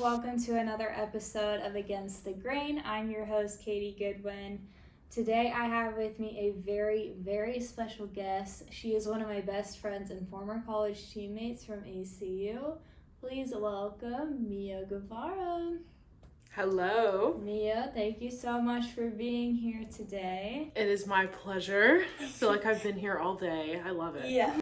welcome to another episode of Against the Grain. I'm your host, Katie Goodwin. Today I have with me a very, very special guest. She is one of my best friends and former college teammates from ACU. Please welcome Mia Guevara. Hello. Mia, thank you so much for being here today. It is my pleasure. I feel like I've been here all day. I love it. Yeah.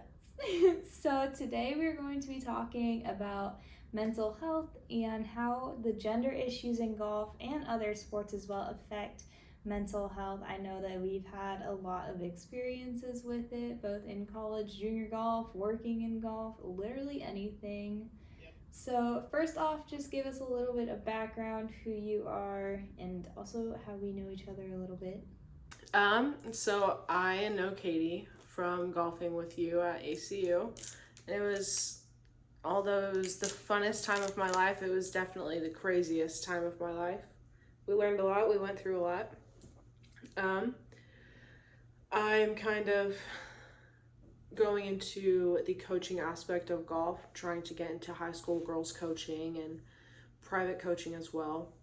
So today we're going to be talking about mental health and how the gender issues in golf and other sports as well affect mental health. I know that we've had a lot of experiences with it, both in college, junior golf, working in golf, literally anything. Yep. So first off, just give us a little bit of background, who you are, and also how we know each other a little bit. So I know Katie from golfing with you at ACU. And although it was the funnest time of my life, it was definitely the craziest time of my life. We learned a lot, we went through a lot. I'm kind of going into the coaching aspect of golf, trying to get into high school girls coaching and private coaching as well.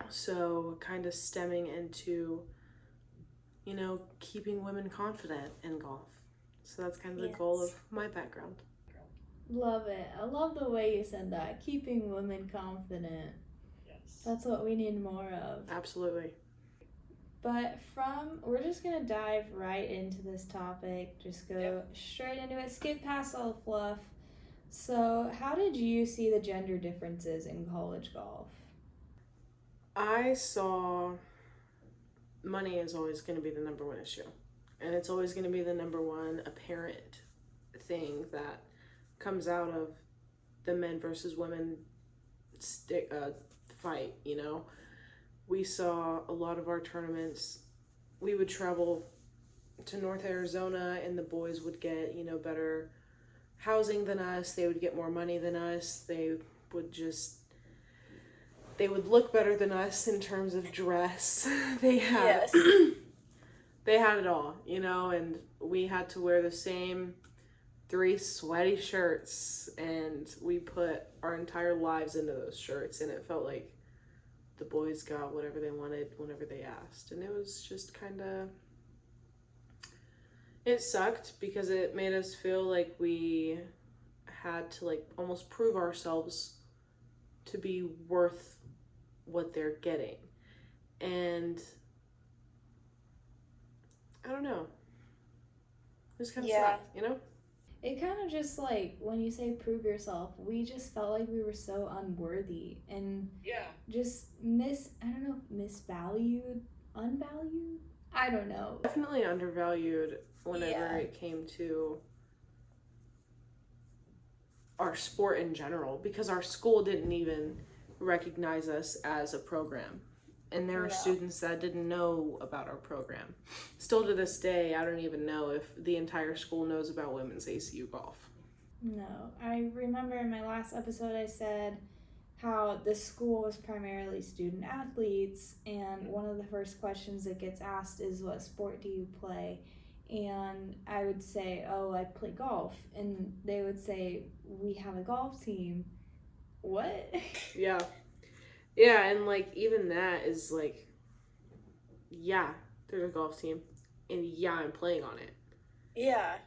So kind of stemming into, keeping women confident in golf. So that's kind of the goal of my background. Love it. I love the way you said that. Keeping women confident. Yes. That's what we need more of. Absolutely. But we're just going to dive right into this topic. Just go straight into it. Skip past all the fluff. So how did you see the gender differences in college golf? I saw money is always going to be the number one issue. And it's always going to be the number one apparent thing that comes out of the men versus women fight, We saw a lot of our tournaments. We would travel to North Arizona and the boys would get, better housing than us. They would get more money than us. They would look better than us in terms of dress. They had it all, and we had to wear the same 3 sweaty shirts, and we put our entire lives into those shirts, and it felt like the boys got whatever they wanted whenever they asked. And it was just it sucked because it made us feel like we had to almost prove ourselves to be worth what they're getting. And I don't know. It was kind of sad, It kind of just when you say prove yourself, we just felt like we were so unworthy and just misvalued, unvalued. I don't know. Definitely undervalued whenever it came to our sport in general, because our school didn't even recognize us as a program. And there are students that didn't know about our program. Still to this day, I don't even know if the entire school knows about women's ACU golf. No. I remember in my last episode I said how the school was primarily student athletes, and one of the first questions that gets asked is, what sport do you play? And I would say, oh, I play golf. And they would say, we have a golf team. What? Yeah, and even that is there's a golf team, and I'm playing on it. Yeah.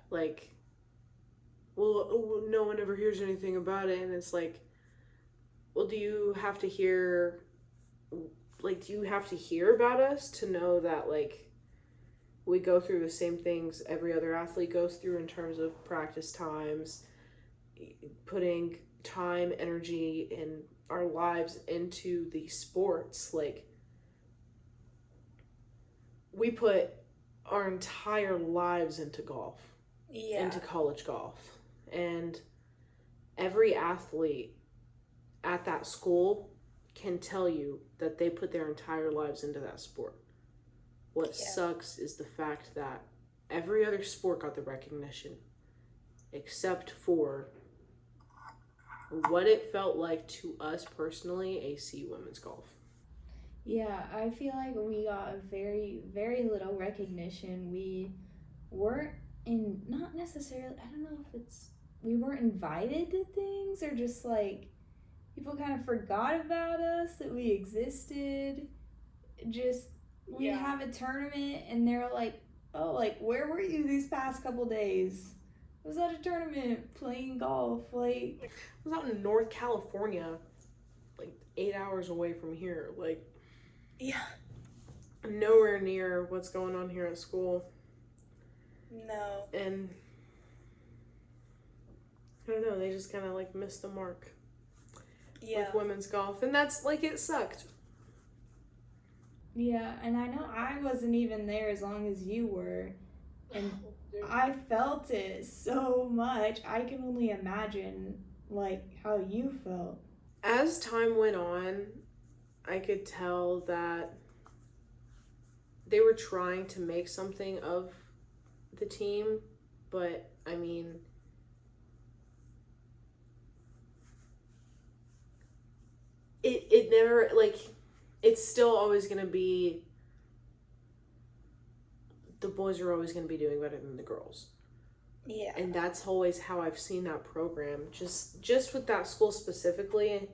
No one ever hears anything about it, and it's well, do you have to hear about us to know that we go through the same things every other athlete goes through in terms of practice times, putting time, energy, and our lives into these sports? We put our entire lives into golf, into college golf, and every athlete at that school can tell you that they put their entire lives into that sport. What sucks is the fact that every other sport got the recognition except for what it felt like to us personally, AC women's golf. Yeah, I feel like we got very, very little recognition. We weren't not necessarily, I don't know if we weren't invited to things, or just people kind of forgot about us, that we existed. Just, we have a tournament and they're like, oh, like, where were you these past couple days? I was at a tournament playing golf. Like, I was out in North California, like 8 hours away from here. Like, nowhere near what's going on here at school. No. And I don't know, they just kind of like missed the mark with women's golf. And that's like, it sucked. yeah, and I know I wasn't even there as long as you were. And I felt it so much. I can only imagine, like, how you felt. As time went on, I could tell that they were trying to make something of the team, but I mean, it never, like, it's still always going to be, the boys are always going to be doing better than the girls. Yeah. And that's always how I've seen that program, just with that school specifically.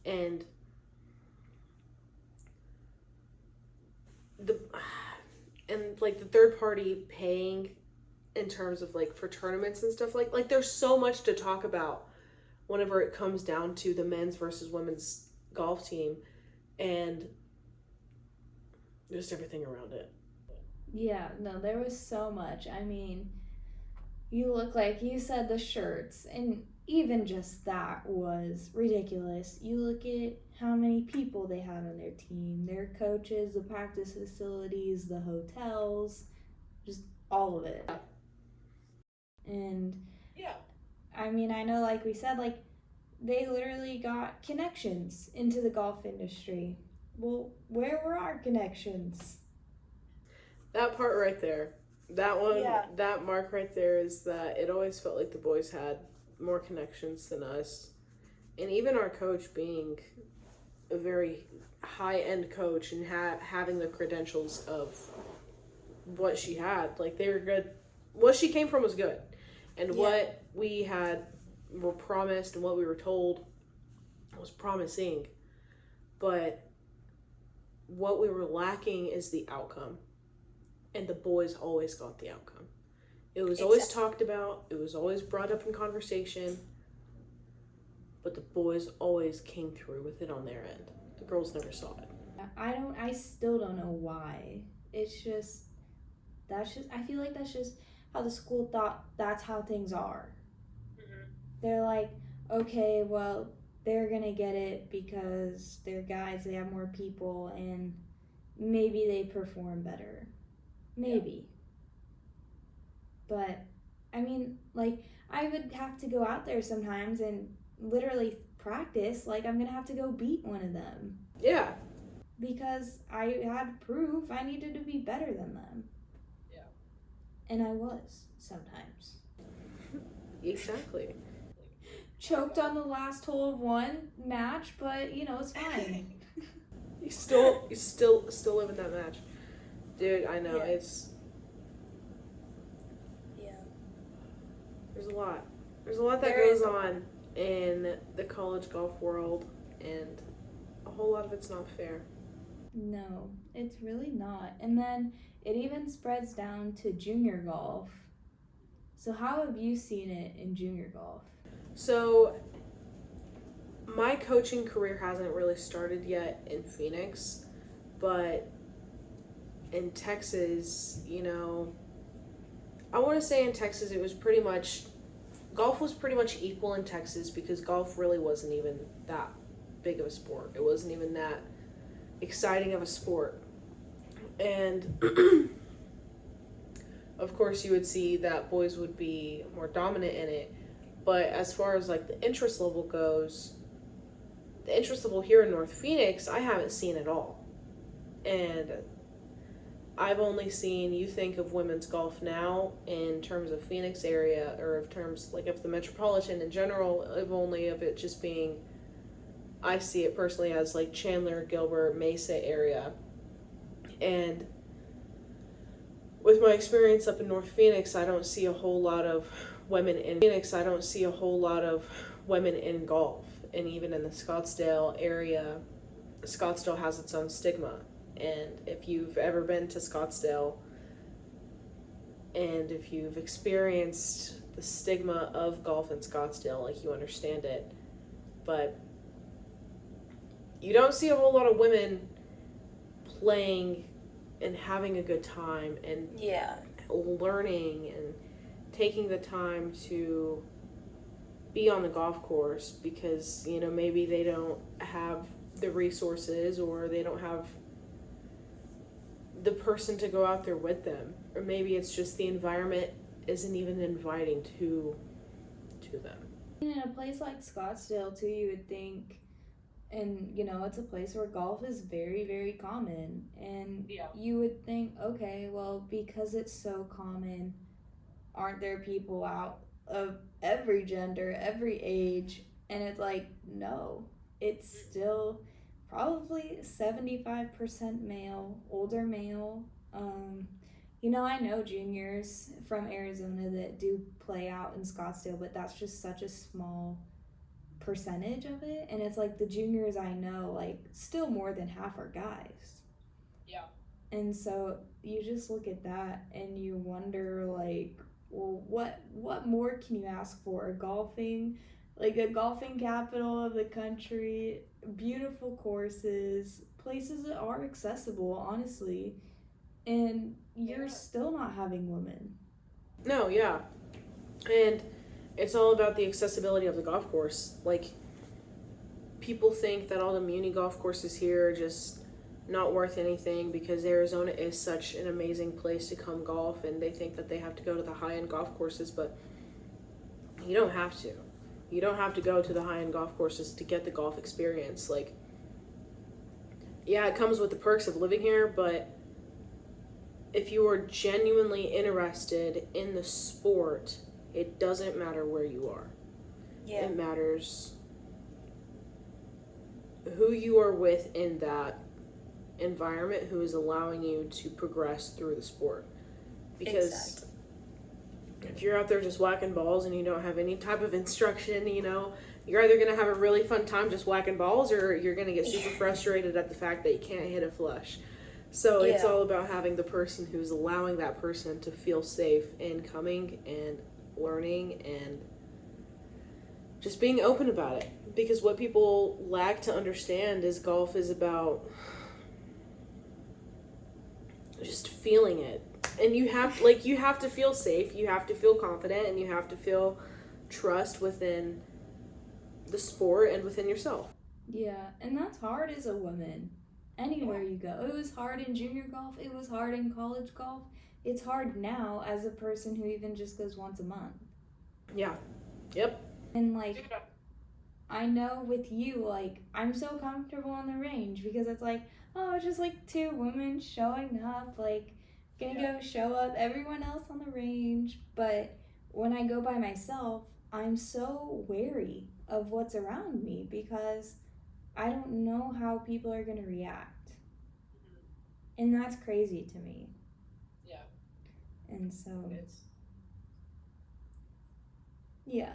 And like the third party paying in terms of like for tournaments and stuff, like there's so much to talk about whenever it comes down to the men's versus women's golf team and just everything around it. Yeah, no, there was so much. I mean, you look, like you said, the shirts, and even just that was ridiculous. You look at how many people they had on their team, their coaches, the practice facilities, the hotels, just all of it. And I mean, I know, like we said, like, they literally got connections into the golf industry. Well, where were our connections? That part right there, that one, that mark right there, is that it always felt like the boys had more connections than us. And even our coach being a very high-end coach and having the credentials of what she had, like, they were good. What she came from was good. And what we were promised and what we were told was promising. But what we were lacking is the outcome. And the boys always got the outcome. It was always talked about. It was always brought up in conversation. But the boys always came through with it on their end. The girls never saw it. I still don't know why. It's just, I feel like that's just how the school thought that's how things are. Mm-hmm. They're like, okay, well, they're gonna get it because they're guys, they have more people, and maybe they perform better. Maybe. But, I mean, like, I would have to go out there sometimes and literally practice. Like, I'm gonna have to go beat one of them. Yeah. Because I had proof I needed to be better than them. Yeah. And I was, sometimes. Exactly. Choked on the last hole of one match, but, you know, it's fine. You still live in that match. Dude, I know, it's... Yeah. There's a lot. There's a lot that goes on in the college golf world, and a whole lot of it's not fair. No, it's really not. And then it even spreads down to junior golf. So how have you seen it in junior golf? So, my coaching career hasn't really started yet in Phoenix, but in Texas, you know, I want to say in Texas it was pretty much, golf was pretty much equal in Texas because golf really wasn't even that big of a sport. It wasn't even that exciting of a sport. And of course you would see that boys would be more dominant in it. But as far as like the interest level goes, the interest level here in North Phoenix, I haven't seen at all. And I've only seen, you think of women's golf now in terms of Phoenix area, or in terms like of the metropolitan in general, of only of it just being, I see it personally as like Chandler, Gilbert, Mesa area. And with my experience up in North Phoenix, I don't see a whole lot of women in Phoenix. I don't see a whole lot of women in golf. and even in the Scottsdale area, Scottsdale has its own stigma. And if you've ever been to Scottsdale and if you've experienced the stigma of golf in Scottsdale, like, you understand it. But you don't see a whole lot of women playing and having a good time and learning and taking the time to be on the golf course because, you know, maybe they don't have the resources or they don't have the person to go out there with them, or maybe it's just the environment isn't even inviting to them. In a place like Scottsdale too, you would think, and you know, it's a place where golf is very, very common, and you would think, okay, well, because it's so common, aren't there people out of every gender, every age? And it's like, no, it's still probably 75% male, older male. You know, I know juniors from Arizona that do play out in Scottsdale, but that's just such a small percentage of it. And it's like the juniors I know, like, still more than half are guys. Yeah. And so you just look at that and you wonder, like, well, what more can you ask for? Golfing, like a golfing capital of the country, beautiful courses, places that are accessible, honestly, and you're still not having women. No, yeah. And it's all about the accessibility of the golf course. Like, people think that all the muni golf courses here are just not worth anything because Arizona is such an amazing place to come golf, and they think that they have to go to the high-end golf courses, but you don't have to. You don't have to go to the high-end golf courses to get the golf experience. Like, yeah, it comes with the perks of living here, but if you are genuinely interested in the sport, it doesn't matter where you are. Yeah. It matters who you are with in that environment, who is allowing you to progress through the sport. Because if you're out there just whacking balls and you don't have any type of instruction, you know, you're either going to have a really fun time just whacking balls, or you're going to get super frustrated at the fact that you can't hit a flush. So it's all about having the person who's allowing that person to feel safe in coming and learning and just being open about it. Because what people lack to understand is golf is about just feeling it. And you have to feel safe, you have to feel confident, and you have to feel trust within the sport and within yourself. Yeah, and that's hard as a woman. Anywhere you go. It was hard in junior golf. It was hard in college golf. It's hard now as a person who even just goes once a month. Yeah. Yep. And, like, I know with you, like, I'm so comfortable on the range because it's like, oh, it's just like two women showing up, like, gonna go show up, everyone else on the range. But when I go by myself, I'm so wary of what's around me because I don't know how people are going to react. And that's crazy to me. Yeah. And so... Yeah.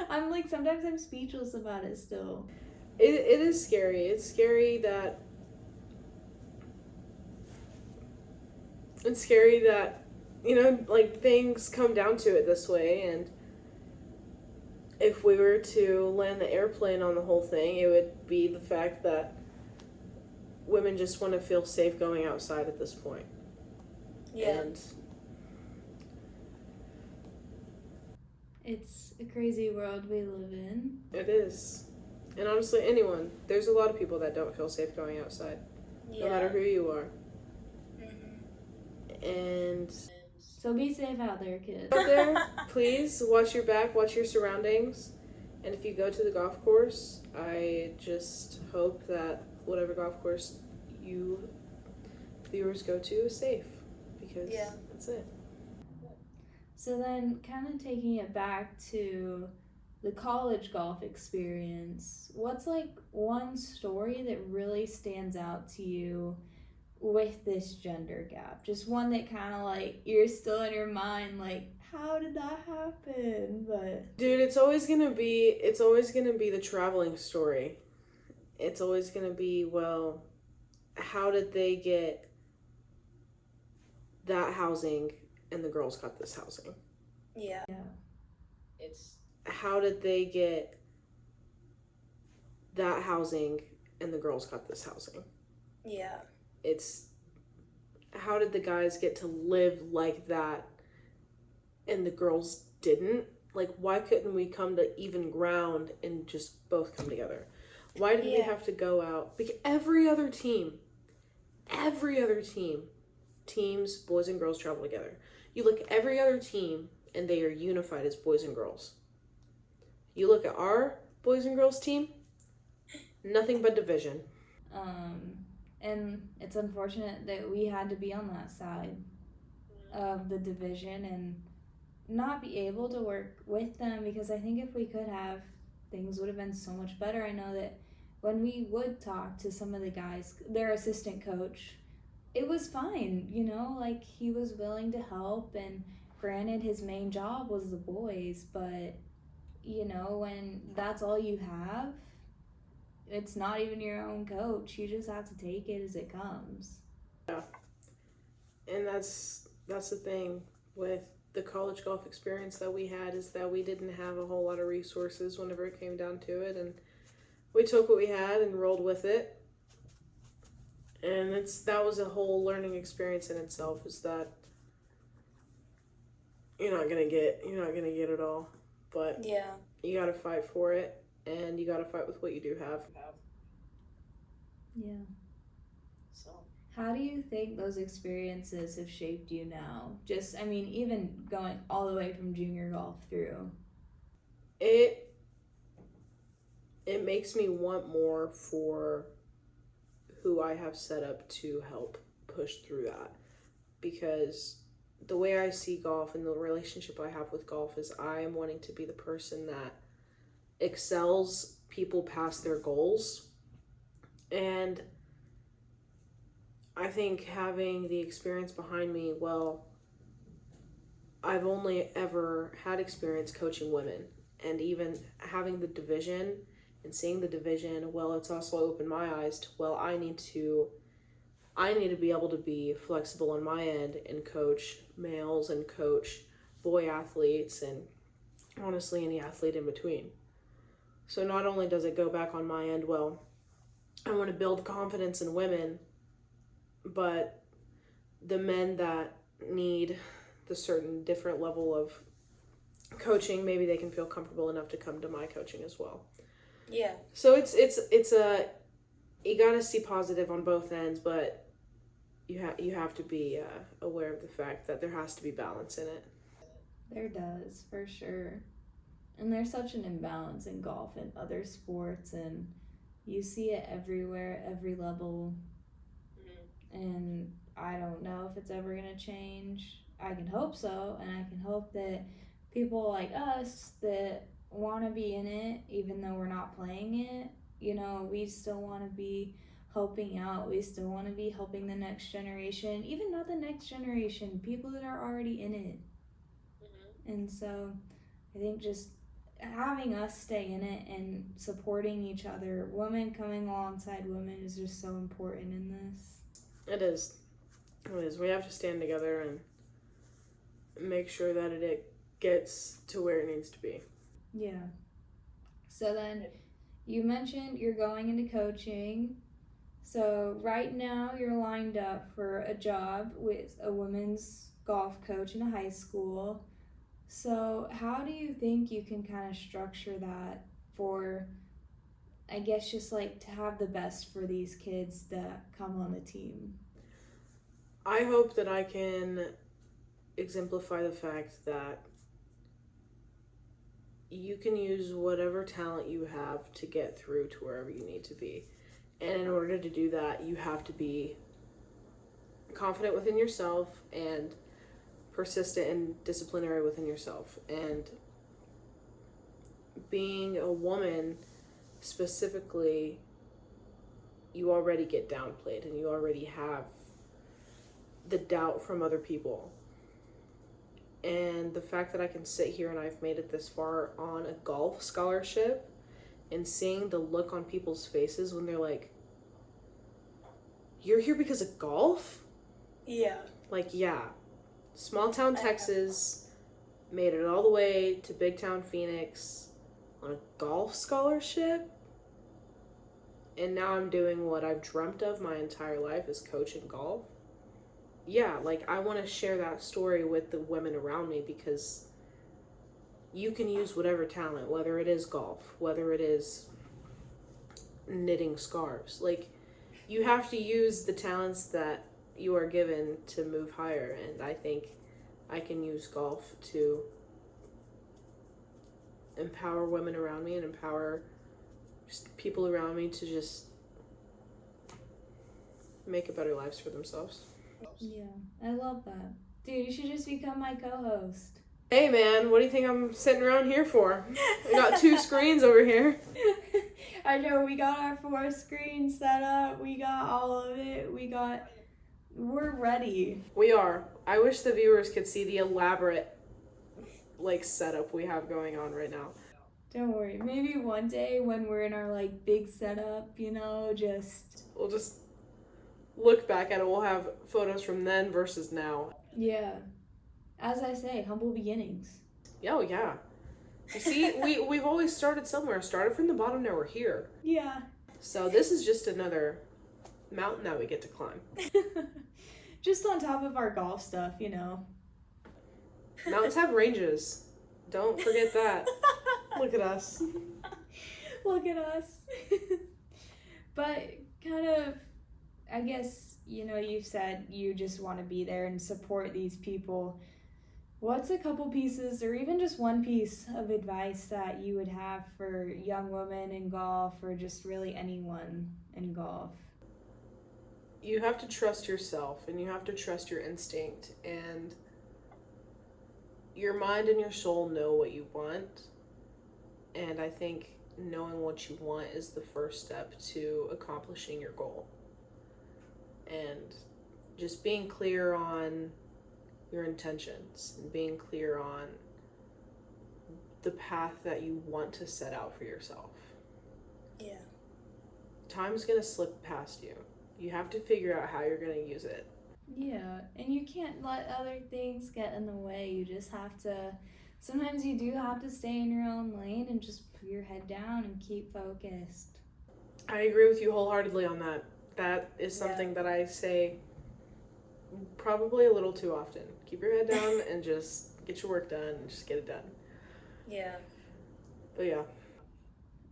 I'm like, sometimes I'm speechless about it still. It is scary. It's scary that... you know, like, things come down to it this way, and if we were to land the airplane on the whole thing, it would be the fact that women just want to feel safe going outside at this point. Yeah. And it's a crazy world we live in. it is. And honestly, there's a lot of people that don't feel safe going outside, no matter who you are. Mm-hmm. And so be safe out there, kids. Out there, please watch your back, watch your surroundings. And if you go to the golf course, I just hope that whatever golf course you viewers go to is safe, because that's it. So then, kind of taking it back to the college golf experience, what's like one story that really stands out to you with this gender gap? Just one that kind of like, you're still in your mind, like, how did that happen? But dude, it's always gonna be the traveling story. It's always gonna be, well, how did they get that housing and the girls got this housing? Yeah. It's how did they get that housing and the girls got this housing? Yeah. It's how did the guys get to live like that and the girls didn't? Like, why couldn't we come to even ground and just both come together? Why did we have to go out? Because every other team, teams, boys and girls travel together. You look at every other team and they are unified as boys and girls. You look at our boys and girls team, nothing but division. And it's unfortunate that we had to be on that side of the division and not be able to work with them, because I think if we could have, things would have been so much better. I know that when we would talk to some of the guys, their assistant coach, it was fine, like he was willing to help, and granted his main job was the boys, but when that's all you have, it's not even your own coach. You just have to take it as it comes. Yeah. And that's the thing with the college golf experience that we had, is that we didn't have a whole lot of resources whenever it came down to it, and we took what we had and rolled with it. And that was a whole learning experience in itself, is that you're not gonna get it all, but you gotta fight for it, and you gotta fight with what you do have. Yeah. So how do you think those experiences have shaped you now? Just, even going all the way from junior golf through. It makes me want more for who I have set up to help push through that. Because the way I see golf and the relationship I have with golf is I am wanting to be the person that excels people past their goals. And I think having the experience behind me, well, I've only ever had experience coaching women, and even having the division and seeing the division, well, it's also opened my eyes to, well, I need to be able to be flexible on my end and coach males and coach boy athletes, and honestly any athlete in between. So not only does it go back on my end, well, I want to build confidence in women, but the men that need the certain different level of coaching, maybe they can feel comfortable enough to come to my coaching as well. Yeah. So it's you gotta see positive on both ends, but you have to be aware of the fact that there has to be balance in it. There does, for sure. And there's such an imbalance in golf and other sports, and you see it everywhere, every level. And I don't know if it's ever going to change. I can hope so, and I can hope that people like us that want to be in it, even though we're not playing it, we still want to be helping out. We still want to be helping the next generation, even not the next generation, people that are already in it. And so I think just having us stay in it and supporting each other, women coming alongside women, is just so important in this. It is. We have to stand together and make sure that it gets to where it needs to be. Yeah. So then you mentioned you're going into coaching. So right now you're lined up for a job with a women's golf coach in a high school. So how do you think you can kind of structure that for, I guess, just like to have the best for these kids that come on the team? I hope that I can exemplify the fact that you can use whatever talent you have to get through to wherever you need to be. And in order to do that, you have to be confident within yourself and persistent and disciplinary within yourself. And being a woman specifically, you already get downplayed and you already have the doubt from other people. And the fact that I can sit here and I've made it this far on a golf scholarship and seeing the look on people's faces when they're like, you're here because of golf? Yeah. Like, yeah. Small town Texas made it all the way to big town Phoenix on a golf scholarship. And now I'm doing what I've dreamt of my entire life, is coaching golf. Yeah, like, I want to share that story with the women around me, because you can use whatever talent, whether it is golf, whether it is knitting scarves. Like, you have to use the talents that you are given to move higher, and I think I can use golf to empower women around me and empower just people around me to just make a better lives for themselves. Yeah, I love that. Dude, you should just become my co-host. Hey man, what do you think I'm sitting around here for? We got 2 screens over here. I know, we got our 4 screens set up. We got all of it. We're ready. We are. I wish the viewers could see the elaborate, setup we have going on right now. Don't worry. Maybe one day when we're in our, big setup, We'll just look back at it. We'll have photos from then versus now. Yeah. As I say, humble beginnings. Oh, yeah. You see, we've always started somewhere. Started from the bottom, now we're here. Yeah. So this is just another mountain that we get to climb. Just on top of our golf stuff, Mountains have ranges. Don't forget that. Look at us. Look at us. But kind of, I guess, you've said you just want to be there and support these people. What's a couple pieces, or even just one piece of advice that you would have for young women in golf, or just really anyone in golf? You have to trust yourself, and you have to trust your instinct, and your mind and your soul know what you want. And I think knowing what you want is the first step to accomplishing your goal. And just being clear on your intentions and being clear on the path that you want to set out for yourself. Yeah. Time's gonna slip past you. You have to figure out how you're gonna use it. Yeah, and you can't let other things get in the way. You just have to, sometimes you do have to stay in your own lane and just put your head down and keep focused. I agree with you wholeheartedly on that. That is something that I say probably a little too often. Keep your head down and just get your work done and just get it done. Yeah. But yeah.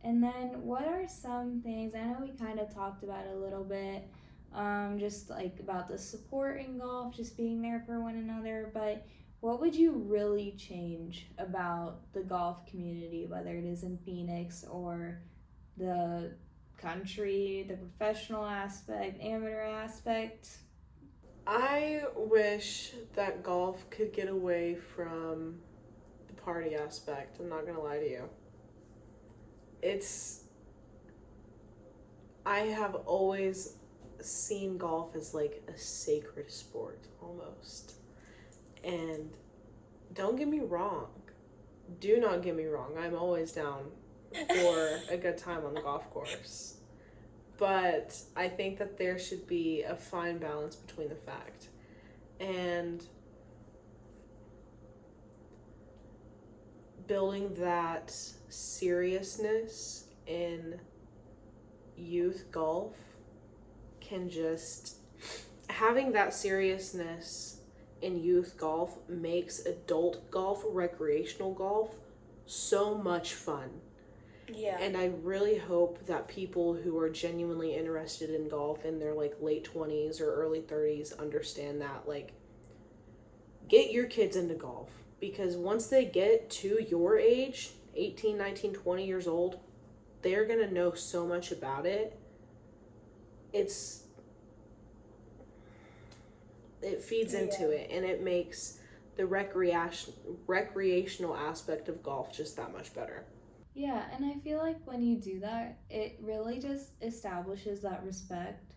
And then what are some things, I know we kind of talked about it a little bit, just about the support in golf, just being there for one another, but what would you really change about the golf community, whether it is in Phoenix or the country, the professional aspect, amateur aspect? I wish that golf could get away from the party aspect. I'm not gonna lie to you. I have always seen golf as a sacred sport almost. And don't get me wrong. Do not get me wrong. I'm always down for a good time on the golf course. But I think that there should be a fine balance between the fact and building that seriousness in youth golf can just, having that seriousness in youth golf makes adult golf, recreational golf, so much fun. Yeah. And I really hope that people who are genuinely interested in golf in their late 20s or early 30s understand that get your kids into golf, because once they get to your age, 18, 19, 20 years old, they're going to know so much about it. It feeds into it, and it makes the recreational aspect of golf just that much better. Yeah, and I feel like when you do that, it really just establishes that respect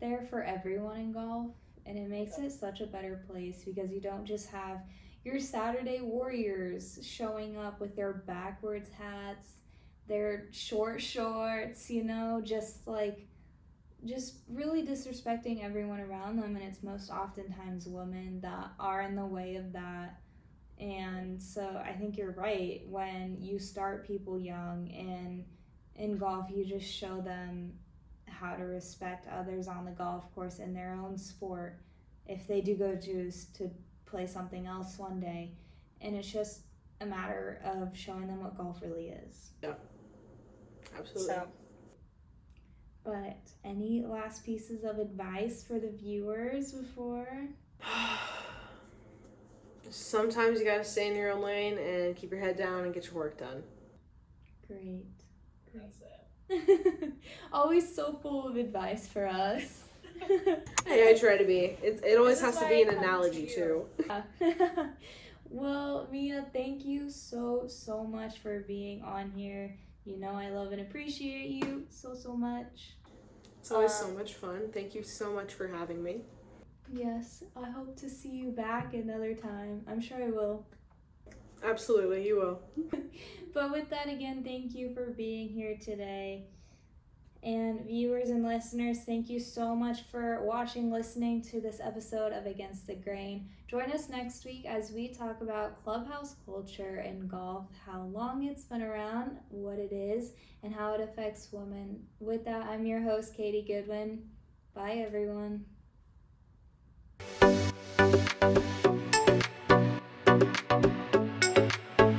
there for everyone in golf, and it makes it such a better place, because you don't just have, your Saturday warriors showing up with their backwards hats, their short shorts, just really disrespecting everyone around them, and it's most oftentimes women that are in the way of that. And so I think you're right. When you start people young and in golf, you just show them how to respect others on the golf course in their own sport if they do go choose to play something else one day. And it's just a matter of showing them what golf really is. Yeah, absolutely. So, But any last pieces of advice for the viewers before? Sometimes you gotta stay in your own lane and keep your head down and get your work done. Great. that's it. Always so full of advice for us. Hey, I try to be. It always This is has to why be I an come analogy to too. Yeah. Well, Mia, thank you so much for being on here. You know I love and appreciate you so much. It's always so much fun. Thank you so much for having me. Yes, I hope to see you back another time. I'm sure I will. Absolutely, you will. But with that, again, thank you for being here today. And viewers and listeners, thank you so much for watching, listening to this episode of Against the Grain. Join us next week as we talk about clubhouse culture in golf, how long it's been around, what it is, and how it affects women. With that, I'm your host, Katie Goodwin. Bye, everyone.